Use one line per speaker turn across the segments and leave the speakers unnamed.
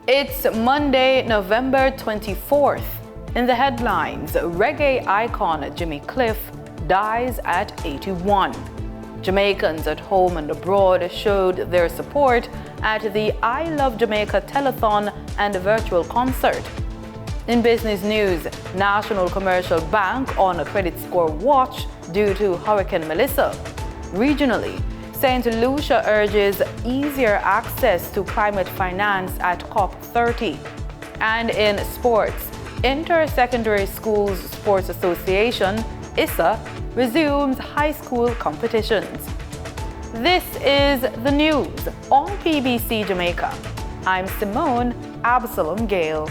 It's Monday, November 24th. In the headlines, reggae icon Jimmy Cliff dies at 81. Jamaicans at home and abroad showed their support at the I Love Jamaica telethon and virtual concert. In business news, National Commercial Bank on a credit score watch due to Hurricane Melissa. Regionally, St. Lucia urges easier access to climate finance at COP30. And in sports, Inter-Secondary Schools Sports Association, ISSA, resumes high school competitions. This is the news on PBC Jamaica. I'm Simone Absalom Gale.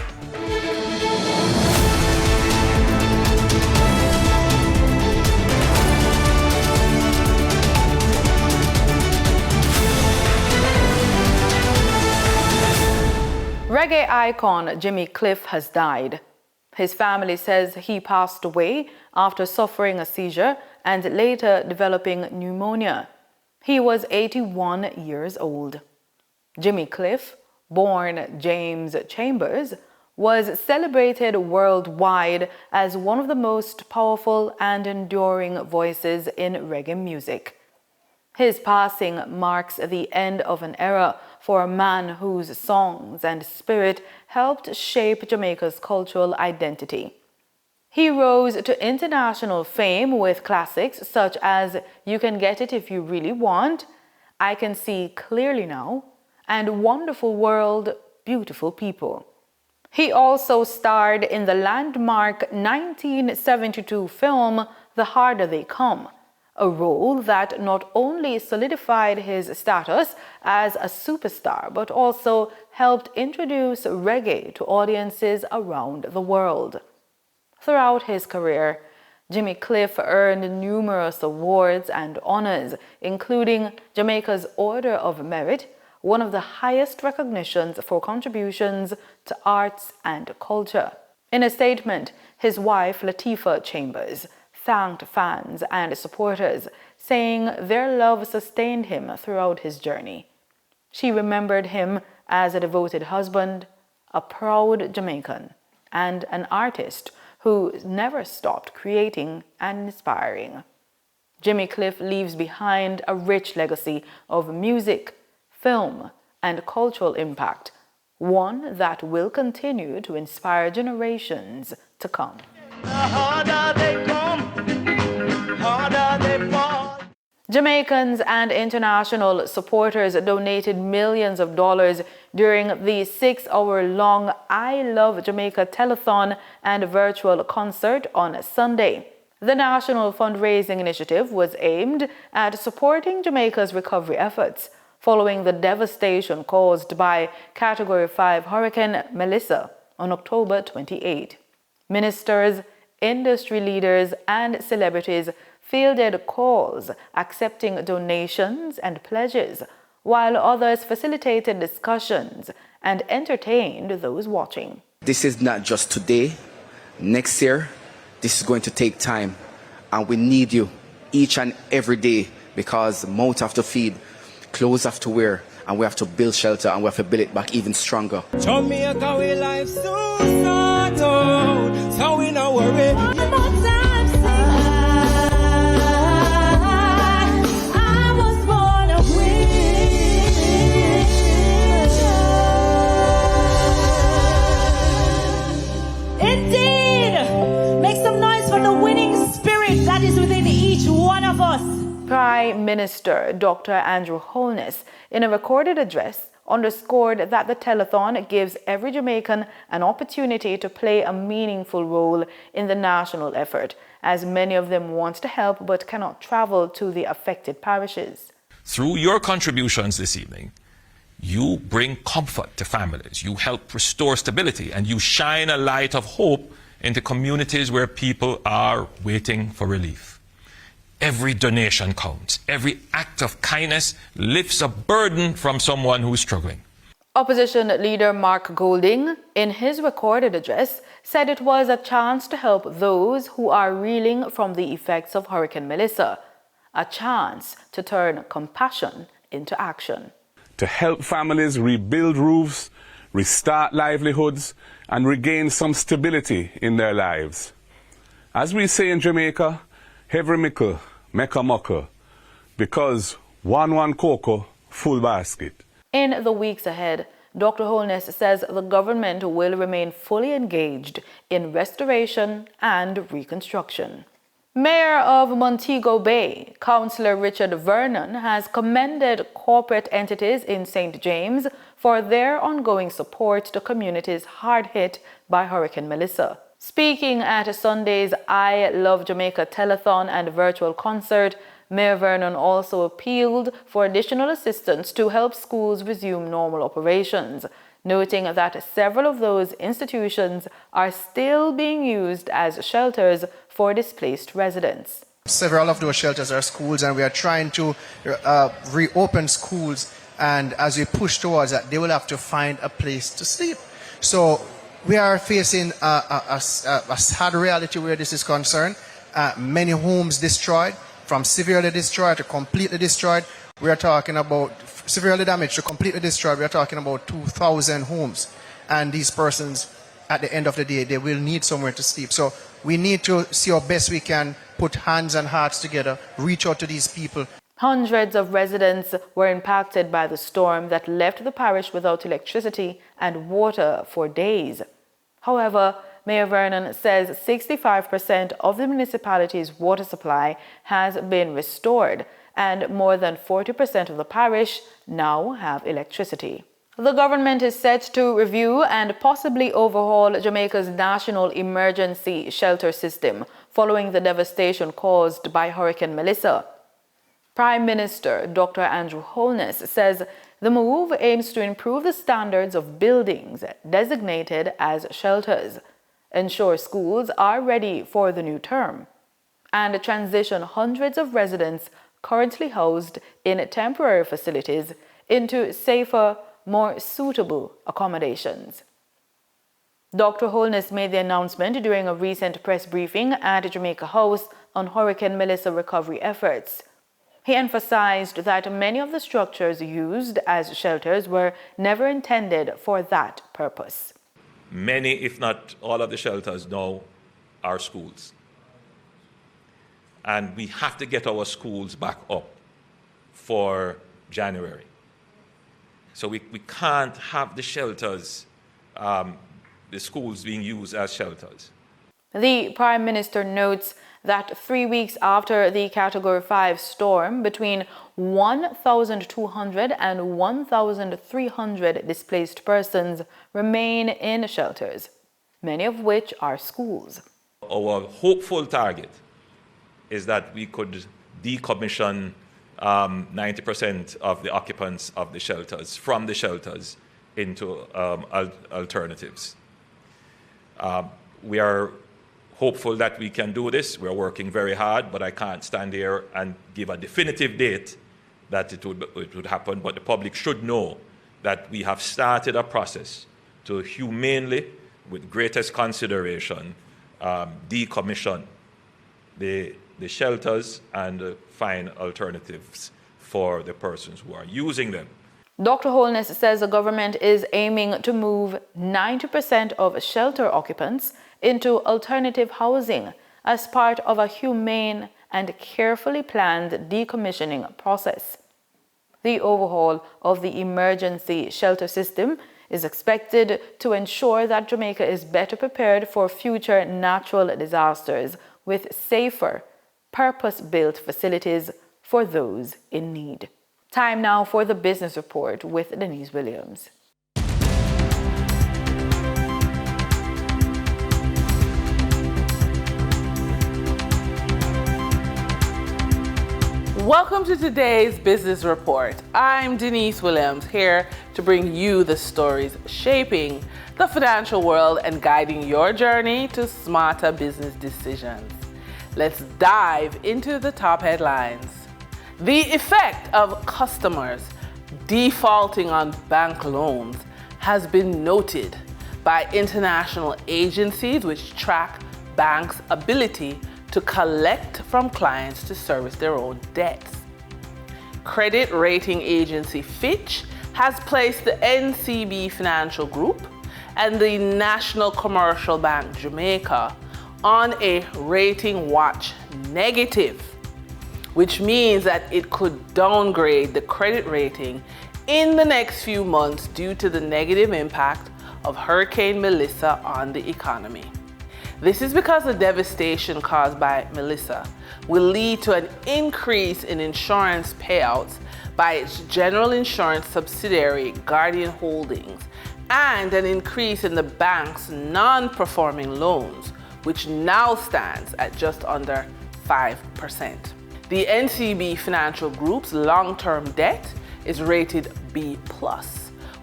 Reggae icon Jimmy Cliff has died. His family says he passed away after suffering a seizure and later developing pneumonia. He was 81 years old. Jimmy Cliff, born James Chambers, was celebrated worldwide as one of the most powerful and enduring voices in reggae music. His passing marks the end of an era for a man whose songs and spirit helped shape Jamaica's cultural identity. He rose to international fame with classics such as You Can Get It If You Really Want, I Can See Clearly Now, and Wonderful World, Beautiful People. He also starred in the landmark 1972 film The Harder They Come, a role that not only solidified his status as a superstar, but also helped introduce reggae to audiences around the world. Throughout his career, Jimmy Cliff earned numerous awards and honors, including Jamaica's Order of Merit, one of the highest recognitions for contributions to arts and culture. In a statement, his wife, Latifah Chambers, thanked fans and supporters, saying their love sustained him throughout his journey. She remembered him as a devoted husband, a proud Jamaican, and an artist who never stopped creating and inspiring. Jimmy Cliff leaves behind a rich legacy of music, film, and cultural impact, one that will continue to inspire generations to come. Jamaicans and international supporters donated millions of dollars during the 6-hour-long I Love Jamaica telethon and virtual concert on Sunday. The national fundraising initiative was aimed at supporting Jamaica's recovery efforts following the devastation caused by Category 5 Hurricane Melissa on October 28. Ministers, industry leaders, and celebrities fielded calls accepting donations and pledges, while others facilitated discussions and entertained those watching.
This is not just today. Next year, this is going to take time, and we need you each and every day, because mouth have to feed, clothes have to wear, and we have to build shelter, and we have to build it back even stronger.
Jamaica, we life so we not worry. I was born a winner. Indeed, make some noise for the winning spirit that is within each one of us.
Prime Minister Dr. Andrew Holness, in a recorded address, underscored that the telethon gives every Jamaican an opportunity to play a meaningful role in the national effort, as many of them want to help but cannot travel to the affected parishes.
Through your contributions this evening, you bring comfort to families, you help restore stability, and you shine a light of hope into communities where people are waiting for relief. Every donation counts. Every act of kindness lifts a burden from someone who's struggling.
Opposition leader Mark Golding, in his recorded address, said it was a chance to help those who are reeling from the effects of Hurricane Melissa, a chance to turn compassion into action.
To help families rebuild roofs, restart livelihoods, and regain some stability in their lives. As we say in Jamaica, every mickle make a muckle, because one cocoa, full basket.
In the weeks ahead, Dr. Holness says the government will remain fully engaged in restoration and reconstruction. Mayor of Montego Bay, Councillor Richard Vernon, has commended corporate entities in St. James for their ongoing support to communities hard hit by Hurricane Melissa. Speaking at Sunday's I Love Jamaica telethon and virtual concert, Mayor Vernon also appealed for additional assistance to help schools resume normal operations, noting that several of those institutions are still being used as shelters for displaced residents.
Several of those shelters are schools, and we are trying to reopen schools, and as we push towards that, they will have to find a place to sleep. So we are facing a sad reality where this is concerned. Many homes destroyed, from severely destroyed to completely destroyed. We are talking about severely damaged to completely destroyed. We are talking about 2,000 homes. And these persons, at the end of the day, they will need somewhere to sleep. So we need to see how best we can put hands and hearts together, reach out to these people.
Hundreds of residents were impacted by the storm that left the parish without electricity and water for days. However, Mayor Vernon says 65% of the municipality's water supply has been restored, and more than 40% of the parish now have electricity. The government is set to review and possibly overhaul Jamaica's national emergency shelter system following the devastation caused by Hurricane Melissa. Prime Minister Dr. Andrew Holness says the move aims to improve the standards of buildings designated as shelters, ensure schools are ready for the new term, and transition hundreds of residents currently housed in temporary facilities into safer, more suitable accommodations. Dr. Holness made the announcement during a recent press briefing at Jamaica House on Hurricane Melissa recovery efforts. He emphasized that many of the structures used as shelters were never intended for that purpose.
Many, if not all of the shelters now are schools. And we have to get our schools back up for January. So we can't have the shelters, the schools being used as shelters.
The Prime Minister notes that 3 weeks after the Category 5 storm, between 1,200 and 1,300 displaced persons remain in shelters, many of which are schools.
Our hopeful target is that we could decommission 90% of the occupants of the shelters, from the shelters into alternatives. We are hopeful that we can do this. We're working very hard, but I can't stand here and give a definitive date that it would happen. But the public should know that we have started a process to humanely, with greatest consideration, decommission the shelters and find alternatives for the persons who are using them.
Dr. Holness says the government is aiming to move 90% of shelter occupants into alternative housing as part of a humane and carefully planned decommissioning process. The overhaul of the emergency shelter system is expected to ensure that Jamaica is better prepared for future natural disasters with safer, purpose-built facilities for those in need. Time now for the Business Report with Denise Williams.
Welcome to today's Business Report. I'm Denise Williams, here to bring you the stories shaping the financial world and guiding your journey to smarter business decisions. Let's dive into the top headlines. The effect of customers defaulting on bank loans has been noted by international agencies which track banks' ability to collect from clients to service their own debts. Credit rating agency Fitch has placed the NCB Financial Group and the National Commercial Bank Jamaica on a rating watch negative, which means that it could downgrade the credit rating in the next few months due to the negative impact of Hurricane Melissa on the economy. This is because the devastation caused by Melissa will lead to an increase in insurance payouts by its general insurance subsidiary Guardian Holdings and an increase in the bank's non-performing loans, which now stands at just under 5%. The NCB Financial Group's long-term debt is rated B+,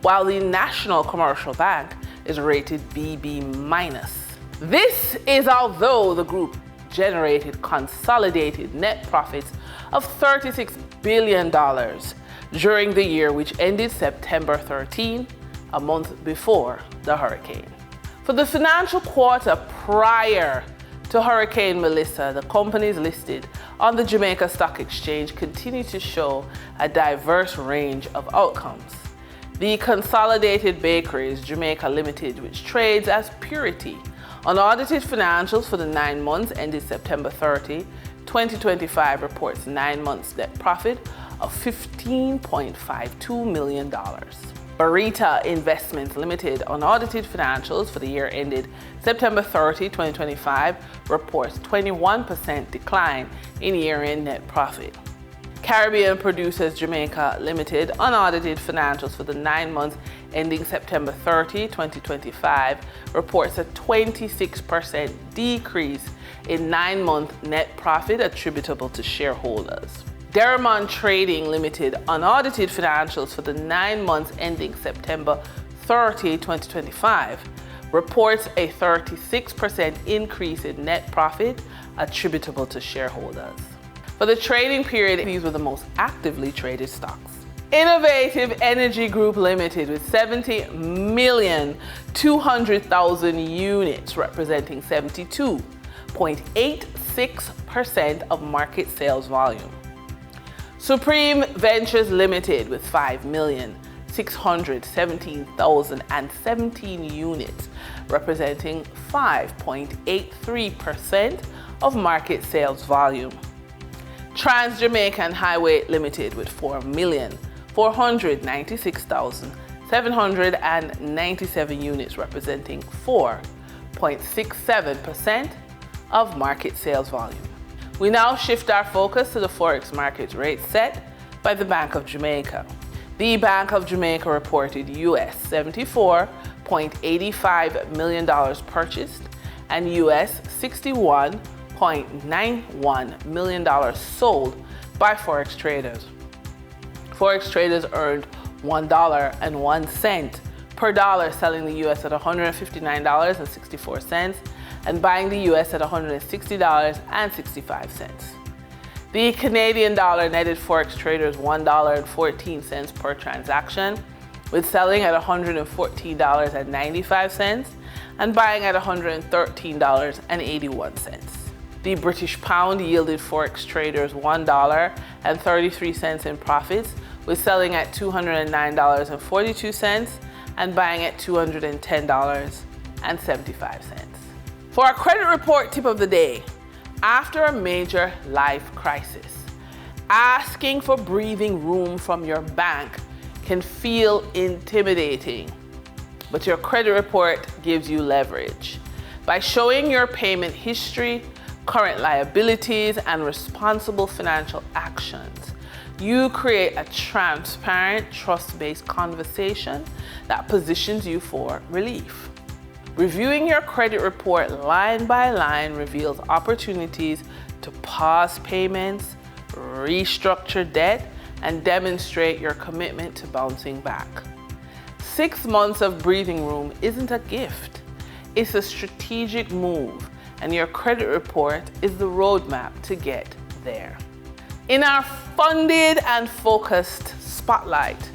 while the National Commercial Bank is rated BB-. This is although the group generated consolidated net profits of $36 billion during the year which ended September 13, a month before the hurricane. For the financial quarter prior to Hurricane Melissa, the companies listed on the Jamaica Stock Exchange continue to show a diverse range of outcomes. The Consolidated Bakeries Jamaica Limited, which trades as Purity, unaudited financials for the 9 months ended September 30, 2025 reports 9 months net profit of $15.52 million. Barita Investments Limited unaudited financials for the year ended September 30, 2025 reports 21% decline in year-end net profit. Caribbean Producers Jamaica Limited unaudited financials for the 9 months ending September 30, 2025 reports a 26% decrease in 9-month net profit attributable to shareholders. Deramon Trading Limited unaudited financials for the 9 months ending September 30, 2025 reports a 36% increase in net profit attributable to shareholders. For the trading period, these were the most actively traded stocks. Innovative Energy Group Limited with 70,200,000 units representing 72.86% of market sales volume. Supreme Ventures Limited with 5,617,017 units representing 5.83% of market sales volume. Trans-Jamaican Highway Limited with 4,496,797 units representing 4.67% of market sales volume. We now shift our focus to the Forex market rate set by the Bank of Jamaica. The Bank of Jamaica reported US $74.85 million purchased and US $61.91 million sold by Forex traders. Forex traders earned $1.01 per dollar, selling the US at $159.64 and buying the US at $160.65. The Canadian dollar netted Forex traders $1.14 per transaction, with selling at $114.95 and buying at $113.81. The British pound yielded Forex traders $1.33 in profits, with selling at $209.42 and buying at $210.75. For our credit report tip of the day, after a major life crisis, asking for breathing room from your bank can feel intimidating, but your credit report gives you leverage. By showing your payment history, current liabilities, and responsible financial actions, you create a transparent, trust-based conversation that positions you for relief. Reviewing your credit report line by line reveals opportunities to pause payments, restructure debt, and demonstrate your commitment to bouncing back. 6 months of breathing room isn't a gift. It's a strategic move, and your credit report is the roadmap to get there. In our funded and focused spotlight,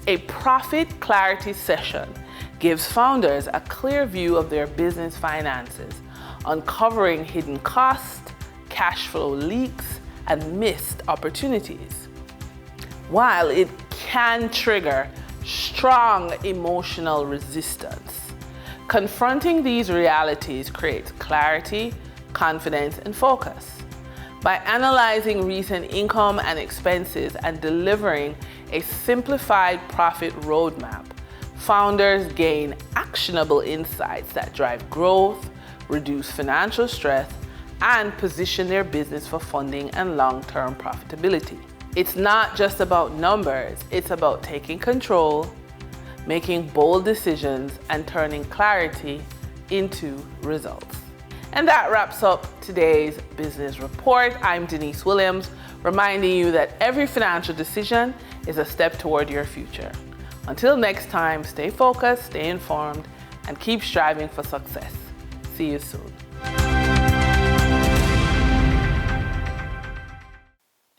a profit clarity session gives founders a clear view of their business finances, uncovering hidden costs, cash flow leaks, and missed opportunities. While it can trigger strong emotional resistance. Confronting these realities creates clarity, confidence, and focus. By analyzing recent income and expenses and delivering a simplified profit roadmap, founders gain actionable insights that drive growth, reduce financial stress, and position their business for funding and long-term profitability. It's not just about numbers, it's about taking control, making bold decisions, and turning clarity into results. And that wraps up today's business report. I'm Denise Williams, reminding you that every financial decision is a step toward your future. Until next time, stay focused, stay informed, and keep striving for success. See you soon.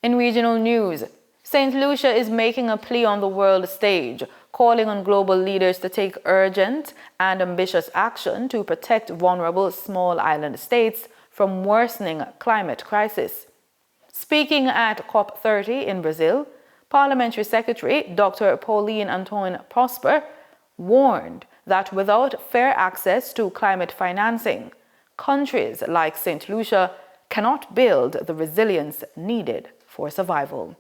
In regional news, St. Lucia is making a plea on the world stage, calling on global leaders to take urgent and ambitious action to protect vulnerable small island states from worsening climate crisis. Speaking at COP30 in Brazil, Parliamentary Secretary Dr. Pauline Antoine Prosper warned that without fair access to climate financing, countries like St. Lucia cannot build the resilience needed for survival.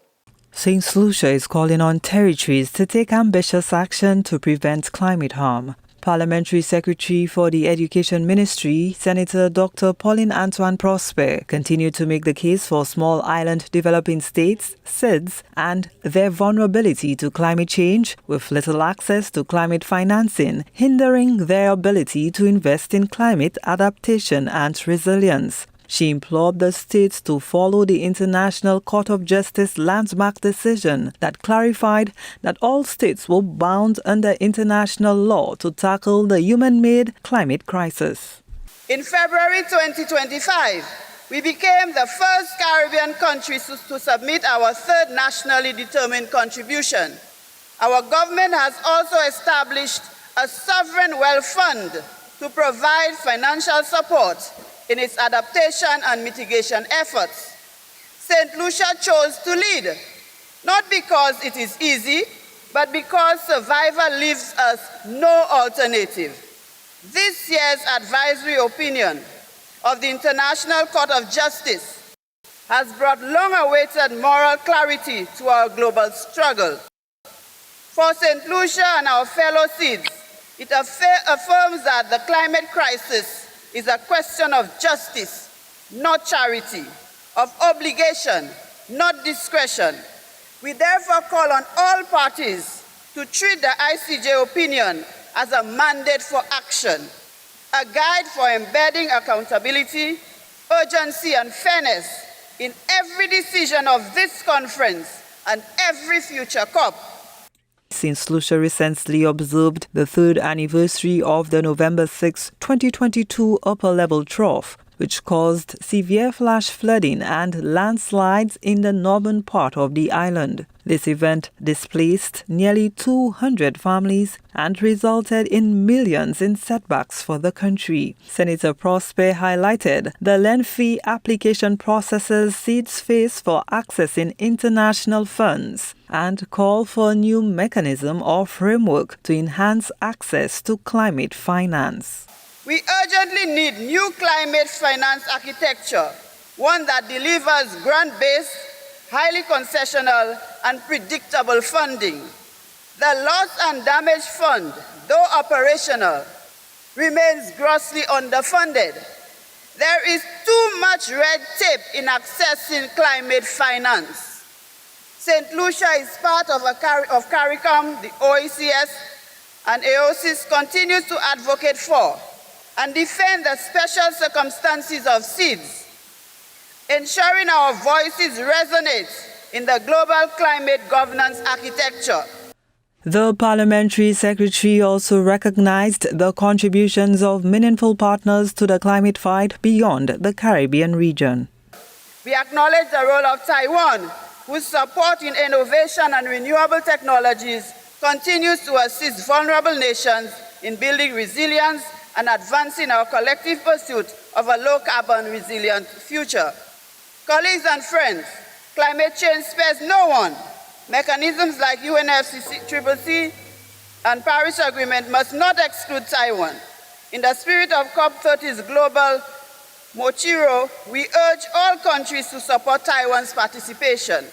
St. Lucia is calling on territories to take ambitious action to prevent climate harm. Parliamentary Secretary for the Education Ministry, Senator Dr. Pauline Antoine Prosper, continued to make the case for small island developing states, SIDS, and their vulnerability to climate change with little access to climate financing, hindering their ability to invest in climate adaptation and resilience. She implored the states to follow the International Court of Justice landmark decision that clarified that all states were bound under international law to tackle the human-made climate crisis.
In February 2025, we became the first Caribbean country to submit our third nationally determined contribution. Our government has also established a sovereign wealth fund to provide financial support in its adaptation and mitigation efforts. St. Lucia chose to lead, not because it is easy, but because survival leaves us no alternative. This year's advisory opinion of the International Court of Justice has brought long-awaited moral clarity to our global struggle. For St. Lucia and our fellow SIDS, it affirms that the climate crisis is a question of justice, not charity, of obligation, not discretion. We therefore call on all parties to treat the ICJ opinion as a mandate for action, a guide for embedding accountability, urgency, and fairness in every decision of this conference and every future COP.
St. Lucia recently observed the third anniversary of the November 6, 2022 upper-level trough, which caused severe flash flooding and landslides in the northern part of the island. This event displaced nearly 200 families and resulted in millions in setbacks for the country. Senator Prosper highlighted the lengthy application processes SIDS face for accessing international funds and called for a new mechanism or framework to enhance access to climate finance.
We urgently need new climate finance architecture, one that delivers grant-based, highly concessional, and predictable funding. The Loss and Damage Fund, though operational, remains grossly underfunded. There is too much red tape in accessing climate finance. St. Lucia is part of CARICOM, the OECS, and AOSIS continues to advocate for and defend the special circumstances of SIDS, ensuring our voices resonate in the global climate governance architecture.
The Parliamentary Secretary also recognized the contributions of meaningful partners to the climate fight beyond the Caribbean region.
We acknowledge the role of Taiwan, whose support in innovation and renewable technologies continues to assist vulnerable nations in building resilience and advancing our collective pursuit of a low-carbon resilient future. Colleagues and friends, climate change spares no one. Mechanisms like UNFCCC, and Paris Agreement must not exclude Taiwan. In the spirit of COP30's global Mochiro, we urge all countries to support Taiwan's participation.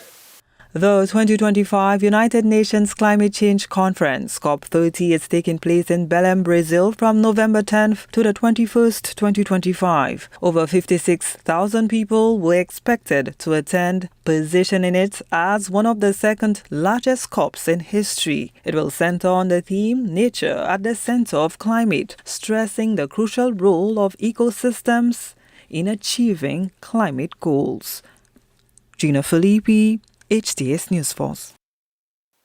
The 2025 United Nations Climate Change Conference, COP30, is taking place in Belém, Brazil from November 10th to the 21st, 2025. Over 56,000 people were expected to attend, positioning it as one of the second largest COPs in history. It will center on the theme Nature at the Center of Climate, stressing the crucial role of ecosystems in achieving climate goals. Gina Filippi, HTS News Force.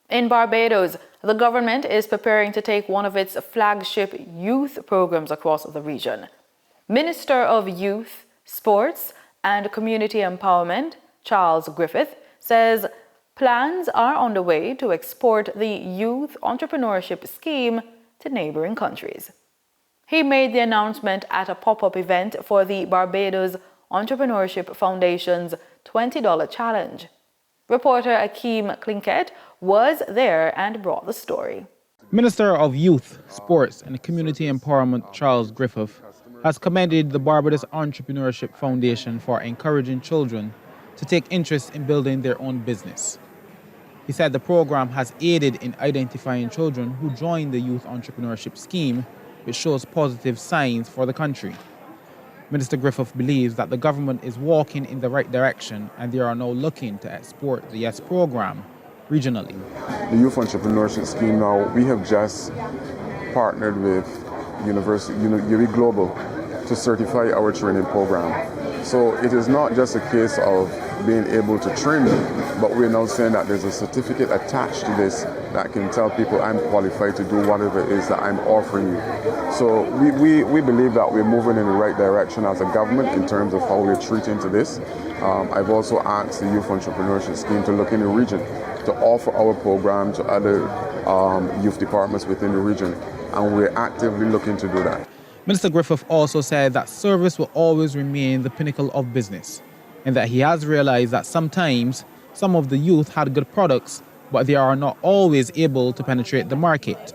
In Barbados, the government is preparing to take one of its flagship youth programs across the region. Minister of Youth, Sports and Community Empowerment, Charles Griffith, says plans are underway to export the Youth Entrepreneurship Scheme to neighboring countries. He made the announcement at a pop-up event for the Barbados Entrepreneurship Foundation's $20 challenge. Reporter Akeem Klinkett was there and brought the story.
Minister of Youth, Sports and Community Empowerment Charles Griffith has commended the Barbados Entrepreneurship Foundation for encouraging children to take interest in building their own business. He said the program has aided in identifying children who join the Youth Entrepreneurship Scheme, which shows positive signs for the country. Minister Griffith believes that the government is walking in the right direction and they are now looking to export the YES program regionally.
The Youth Entrepreneurship Scheme now, we have just partnered with UWI Global to certify our training program. So it is not just a case of being able to train them, but we're now saying that there's a certificate attached to this that can tell people I'm qualified to do whatever it is that I'm offering you. So we believe that we're moving in the right direction as a government in terms of how we're treating to this. I've also asked the Youth Entrepreneurship Scheme to look in the region to offer our program to other youth departments within the region, and we're actively looking to do that.
Minister Griffith also said that service will always remain the pinnacle of business, and that he has realized that sometimes some of the youth had good products, but they are not always able to penetrate the market.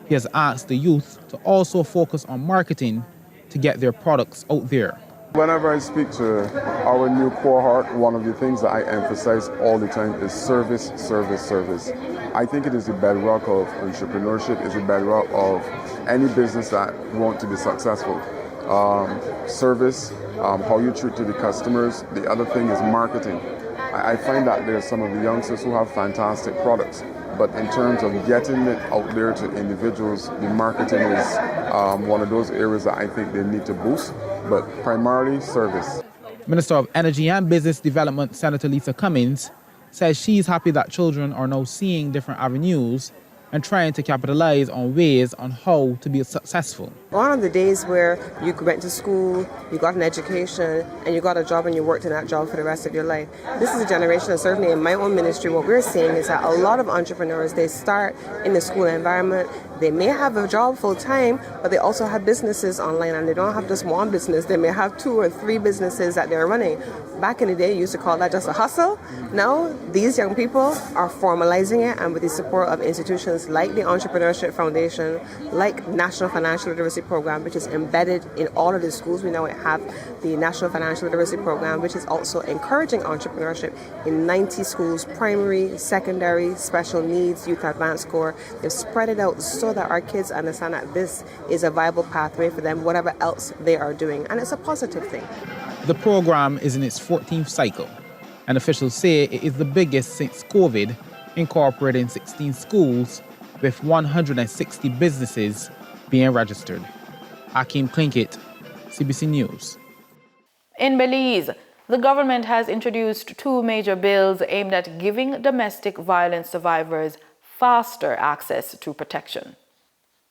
He has asked the youth to also focus on marketing to get their products out there.
Whenever I speak to our new cohort, one of the things that I emphasize all the time is service, service, service. I think it is the bedrock of entrepreneurship, it's the bedrock of any business that want to be successful. Service, how you treat to the customers. The other thing is marketing. I find that there's some of the youngsters who have fantastic products, but in terms of getting it out there to individuals, the marketing is one of those areas that I think they need to boost, but primarily service.
Minister of Energy and Business Development, Senator Lisa Cummins, says she's happy that children are now seeing different avenues and trying to capitalize on ways on how to be successful.
One of the days where you went to school, you got an education, and you got a job and you worked in that job for the rest of your life. This is a generation, and certainly in my own ministry, what we're seeing is that a lot of entrepreneurs, they start in the school environment. They may have a job full time, but they also have businesses online, and they don't have just one business. They may have 2 or 3 businesses that they're running. Back in the day, you used to call that just a hustle. Now, these young people are formalizing it, and with the support of institutions like the Entrepreneurship Foundation, like National Financial Literacy Program, which is embedded in all of the schools. We now have the National Financial Literacy Program, which is also encouraging entrepreneurship in 90 schools, primary, secondary, special needs, youth advanced core. They've spread it out so that our kids understand that this is a viable pathway for them, whatever else they are doing. And it's a positive thing.
The program is in its 14th cycle, and officials say it is the biggest since COVID, incorporating 16 schools with 160 businesses being registered. Akeem Klinkett, CBC News.
In Belize, the government has introduced 2 major bills aimed at giving domestic violence survivors faster access to protection.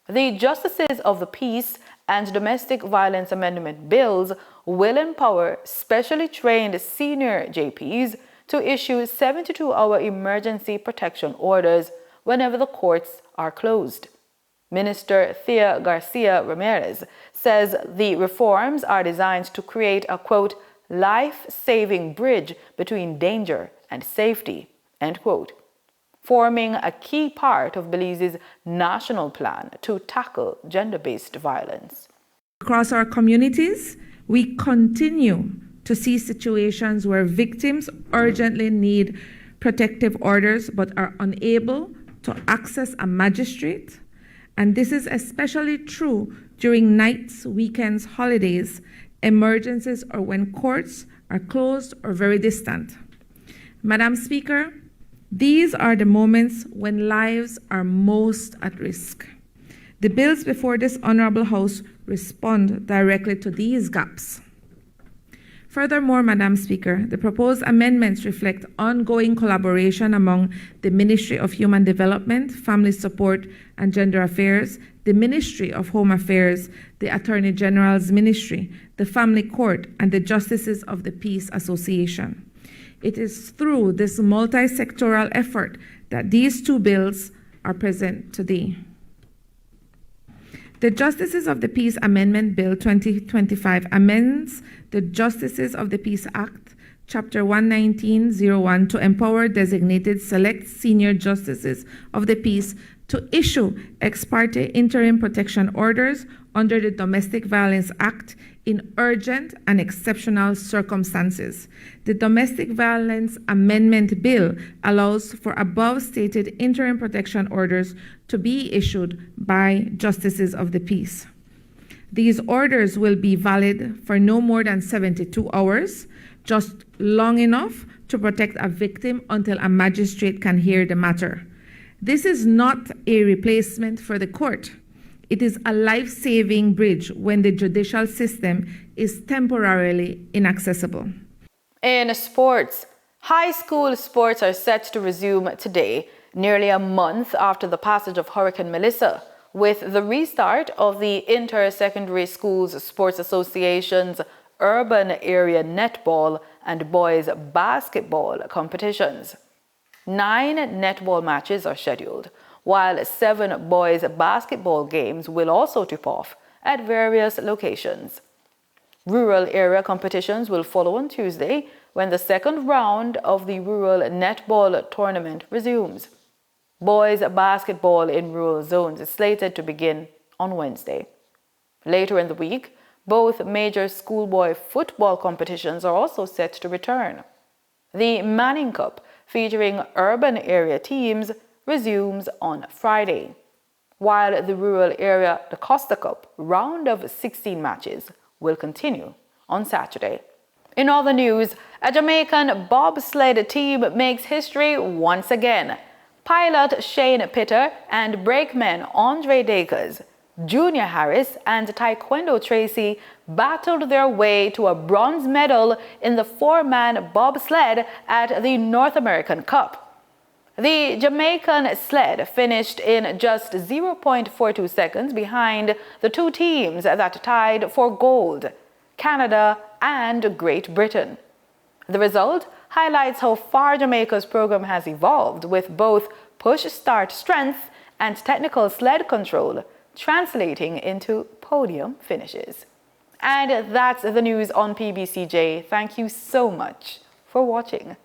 The Justices of the Peace and Domestic Violence Amendment bills will empower specially trained senior JPs to issue 72-hour emergency protection orders whenever the courts are closed. Minister Thea Garcia Ramirez says the reforms are designed to create a, quote, life-saving bridge between danger and safety, end quote. forming a key part of Belize's national plan to tackle gender-based violence.
Across our communities, we continue to see situations where victims urgently need protective orders but are unable to access a magistrate. And this is especially true during nights, weekends, holidays, emergencies, or when courts are closed or very distant. Madam Speaker, these are the moments when lives are most at risk. The bills before this Honorable House respond directly to these gaps. Furthermore, Madam Speaker, the proposed amendments reflect ongoing collaboration among the Ministry of Human Development, Family Support and Gender Affairs, the Ministry of Home Affairs, the Attorney General's Ministry, the Family Court, and the Justices of the Peace Association. It is through this multi-sectoral effort that these two bills are present today. The Justices of the Peace Amendment Bill 2025 amends the Justices of the Peace Act, Chapter 119.01, to empower designated select senior justices of the peace to issue ex parte interim protection orders under the Domestic Violence Act in urgent and exceptional circumstances. The Domestic Violence Amendment Bill allows for above-stated interim protection orders to be issued by justices of the peace. These orders will be valid for no more than 72 hours, just long enough to protect a victim until a magistrate can hear the matter. This is not a replacement for the court. It is a life-saving bridge when the judicial system is temporarily inaccessible.
In sports, high school sports are set to resume today, nearly a month after the passage of Hurricane Melissa, with the restart of the Inter-Secondary Schools Sports Association's urban area netball and boys basketball competitions. 9 netball matches are scheduled, while 7 boys basketball games will also tip off at various locations. Rural area competitions will follow on Tuesday when the second round of the rural netball tournament resumes. Boys basketball in rural zones is slated to begin on Wednesday. Later in the week, both major schoolboy football competitions are also set to return. The Manning Cup, featuring urban area teams, resumes on Friday, while the rural area the Costa Cup round of 16 matches will continue on Saturday. In other news, a Jamaican bobsled team makes history once again. Pilot Shane Pitter and brakeman Andre Dakers, Junior Harris and Taekwondo Tracy battled their way to a bronze medal in the 4-man bobsled at the North American Cup. The Jamaican sled finished in just 0.42 seconds behind the two teams that tied for gold, Canada and Great Britain. The result highlights how far Jamaica's program has evolved, with both push-start strength and technical sled control translating into podium finishes. And that's the news on PBCJ. Thank you so much for watching.